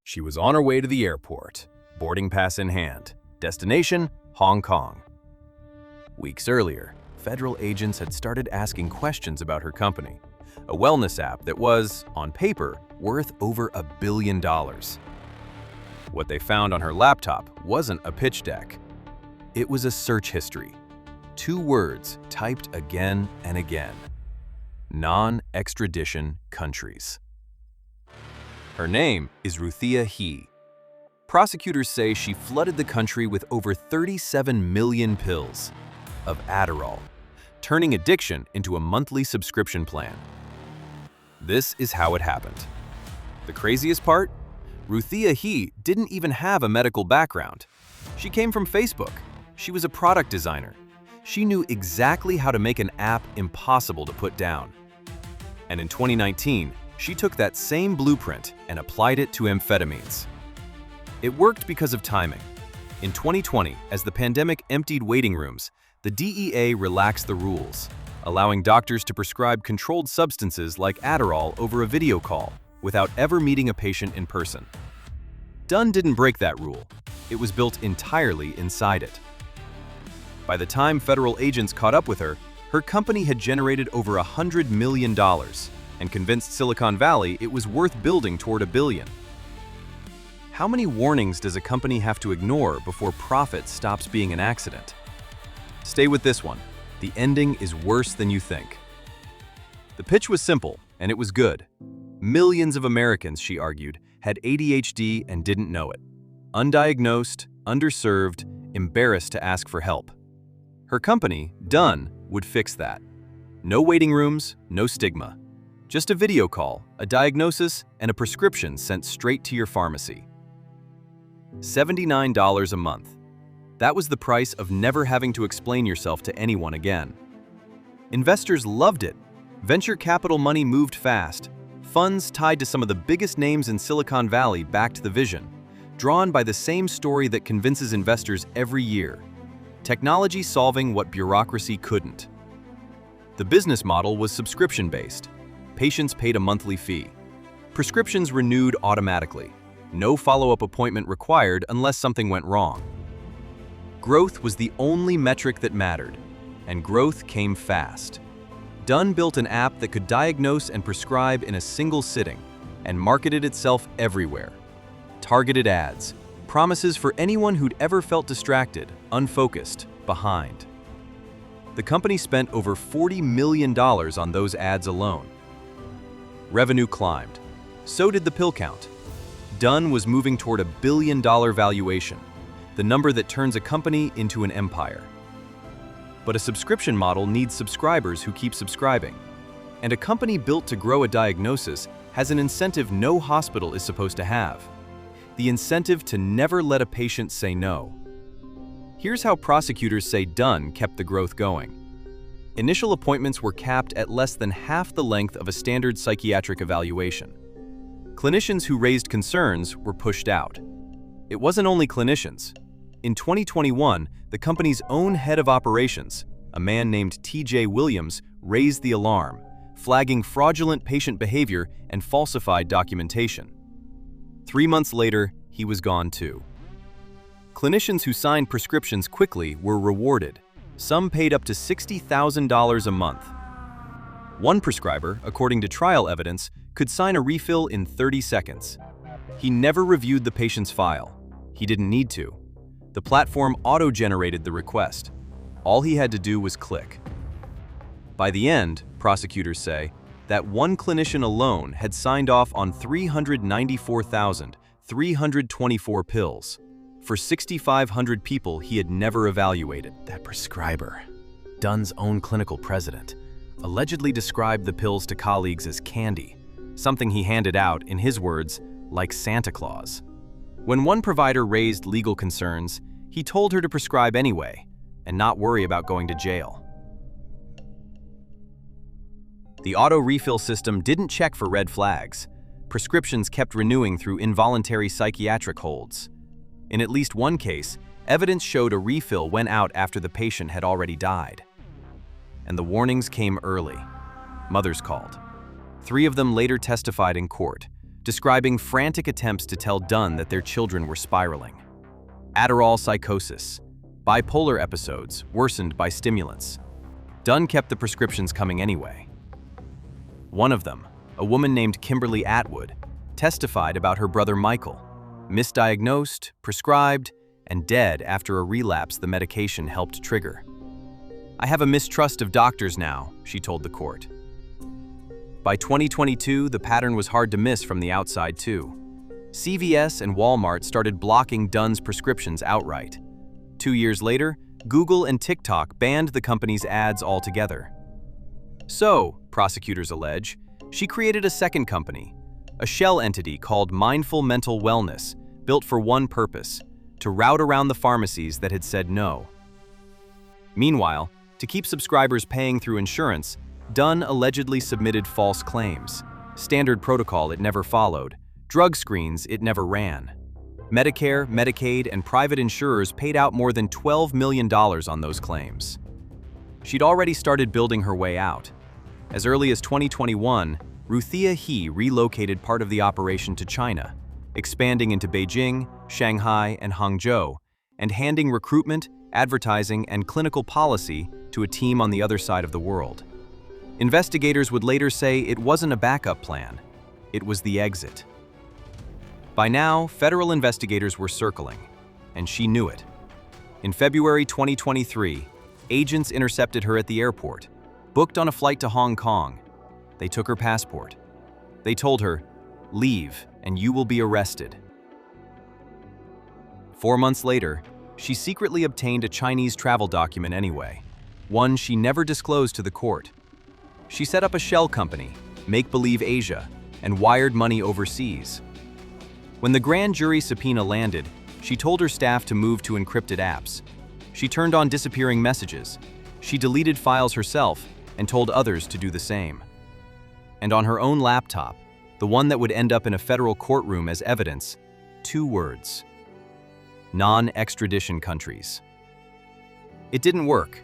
She was on her way to the airport, boarding pass in hand. Destination, Hong Kong. Weeks earlier, federal agents had started asking questions about her company, a wellness app that was, on paper, worth over $1 billion. What they found on her laptop wasn't a pitch deck. It was a search history. 2 words typed again and again. Non-extradition countries. Her name is Ruthia He. Prosecutors say she flooded the country with over 37 million pills of Adderall, turning addiction into a monthly subscription plan. This is how it happened. The craziest part? Ruthia He didn't even have a medical background. She came from Facebook. She was a product designer. She knew exactly how to make an app impossible to put down. And in 2019, she took that same blueprint and applied it to amphetamines. It worked because of timing. In 2020, as the pandemic emptied waiting rooms, the DEA relaxed the rules, allowing doctors to prescribe controlled substances like Adderall over a video call without ever meeting a patient in person. Dunn didn't break that rule. It was built entirely inside it. By the time federal agents caught up with her, her company had generated over $100 million and convinced Silicon Valley it was worth building toward $1 billion. How many warnings does a company have to ignore before profit stops being an accident? Stay with this one. The ending is worse than you think. The pitch was simple, and it was good. Millions of Americans, she argued, had ADHD and didn't know it. Undiagnosed, underserved, embarrassed to ask for help. Her company, Dunn, would fix that. No waiting rooms, no stigma. Just a video call, a diagnosis, and a prescription sent straight to your pharmacy. $79 a month. That was the price of never having to explain yourself to anyone again. Investors loved it. Venture capital money moved fast. Funds tied to some of the biggest names in Silicon Valley backed the vision, drawn by the same story that convinces investors every year: technology solving what bureaucracy couldn't. The business model was subscription-based. Patients paid a monthly fee. Prescriptions renewed automatically. No follow-up appointment required unless something went wrong. Growth was the only metric that mattered, and growth came fast. Dunn built an app that could diagnose and prescribe in a single sitting and marketed itself everywhere. Targeted ads, promises for anyone who'd ever felt distracted, unfocused, behind. The company spent over $40 million on those ads alone. Revenue climbed. So did the pill count. Dunn was moving toward $1 billion valuation, the number that turns a company into an empire. But a subscription model needs subscribers who keep subscribing. And a company built to grow a diagnosis has an incentive no hospital is supposed to have: the incentive to never let a patient say no. Here's how prosecutors say Dunn kept the growth going. Initial appointments were capped at less than half the length of a standard psychiatric evaluation. Clinicians who raised concerns were pushed out. It wasn't only clinicians. In 2021, the company's own head of operations, a man named T.J. Williams, raised the alarm, flagging fraudulent patient behavior and falsified documentation. 3 months later, he was gone too. Clinicians who signed prescriptions quickly were rewarded. Some paid up to $60,000 a month. One prescriber, according to trial evidence, could sign a refill in 30 seconds. He never reviewed the patient's file. He didn't need to. The platform auto-generated the request. All he had to do was click. By the end, prosecutors say, that one clinician alone had signed off on 394,324 pills for 6,500 people he had never evaluated. That prescriber, Dunn's own clinical president, allegedly described the pills to colleagues as candy, something he handed out, in his words, like Santa Claus. When one provider raised legal concerns, he told her to prescribe anyway and not worry about going to jail. The auto refill system didn't check for red flags. Prescriptions kept renewing through involuntary psychiatric holds. In at least one case, evidence showed a refill went out after the patient had already died. And the warnings came early. Mothers called. 3 of them later testified in court, describing frantic attempts to tell Dunn that their children were spiraling. Adderall psychosis, bipolar episodes worsened by stimulants. Dunn kept the prescriptions coming anyway. One of them, a woman named Kimberly Atwood, testified about her brother Michael, misdiagnosed, prescribed, and dead after a relapse the medication helped trigger. "I have a mistrust of doctors now," she told the court. By 2022, the pattern was hard to miss from the outside too. CVS and Walmart started blocking Dunn's prescriptions outright. 2 years later, Google and TikTok banned the company's ads altogether. So, prosecutors allege, she created a second company, a shell entity called Mindful Mental Wellness, built for one purpose: to route around the pharmacies that had said no. Meanwhile, to keep subscribers paying through insurance, Dunn allegedly submitted false claims, standard protocol it never followed, drug screens it never ran. Medicare, Medicaid, and private insurers paid out more than $12 million on those claims. She'd already started building her way out. As early as 2021, Ruthia He relocated part of the operation to China, expanding into Beijing, Shanghai, and Hangzhou, and handing recruitment, advertising, and clinical policy to a team on the other side of the world. Investigators would later say it wasn't a backup plan, it was the exit. By now, federal investigators were circling, and she knew it. In February 2023, agents intercepted her at the airport, booked on a flight to Hong Kong. They took her passport. They told her, "Leave, and you will be arrested." 4 months later, she secretly obtained a Chinese travel document anyway, one she never disclosed to the court. She set up a shell company, Make Believe Asia, and wired money overseas. When the grand jury subpoena landed, she told her staff to move to encrypted apps. She turned on disappearing messages. She deleted files herself and told others to do the same. And on her own laptop, the one that would end up in a federal courtroom as evidence, 2 words: non-extradition countries. It didn't work.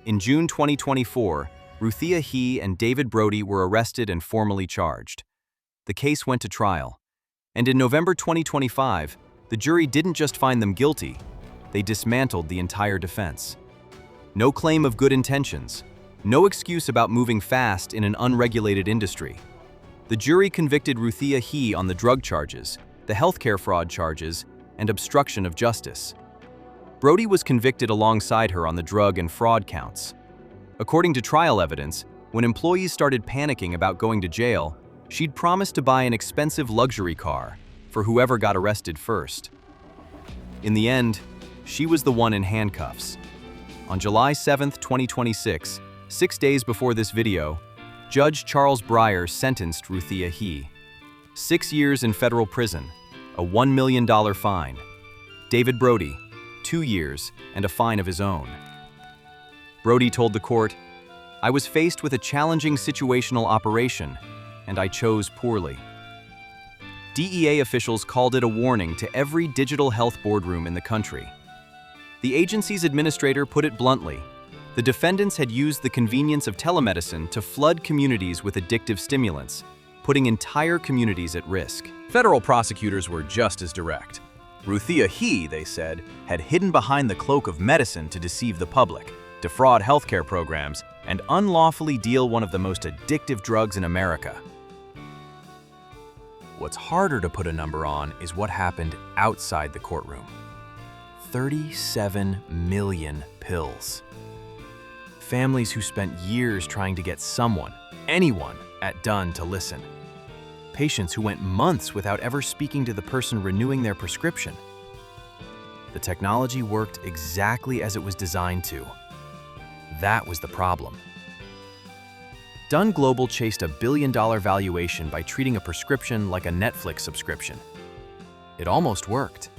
In June 2024, Ruthia He and David Brody were arrested and formally charged. The case went to trial. And in November 2025, the jury didn't just find them guilty, they dismantled the entire defense. No claim of good intentions, no excuse about moving fast in an unregulated industry. The jury convicted Ruthia He on the drug charges, the healthcare fraud charges, and obstruction of justice. Brody was convicted alongside her on the drug and fraud counts. According to trial evidence, when employees started panicking about going to jail, she'd promised to buy an expensive luxury car for whoever got arrested first. In the end, she was the one in handcuffs. On July 7, 2026, 6 days before this video, Judge Charles Breyer sentenced Ruthia He. 6 years in federal prison, a $1 million fine. David Brody, 2 years and a fine of his own. Brody told the court, "I was faced with a challenging situational operation, and I chose poorly." DEA officials called it a warning to every digital health boardroom in the country. The agency's administrator put it bluntly: the defendants had used the convenience of telemedicine to flood communities with addictive stimulants, putting entire communities at risk. Federal prosecutors were just as direct. Ruthia He, they said, had hidden behind the cloak of medicine to deceive the public, defraud healthcare programs, and unlawfully deal one of the most addictive drugs in America. What's harder to put a number on is what happened outside the courtroom. 37 million pills. Families who spent years trying to get someone, anyone, at Dunn to listen. Patients who went months without ever speaking to the person renewing their prescription. The technology worked exactly as it was designed to. That was the problem. Dunn Global chased a $1 billion valuation by treating a prescription like a Netflix subscription. It almost worked.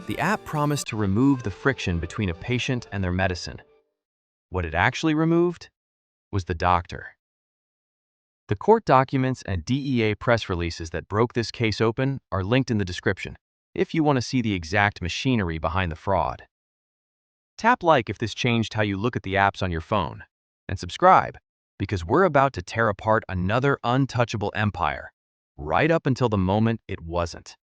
The app promised to remove the friction between a patient and their medicine. What it actually removed was the doctor. The court documents and DEA press releases that broke this case open are linked in the description, if you want to see the exact machinery behind the fraud. Tap like if this changed how you look at the apps on your phone, and subscribe, because we're about to tear apart another untouchable empire, right up until the moment it wasn't.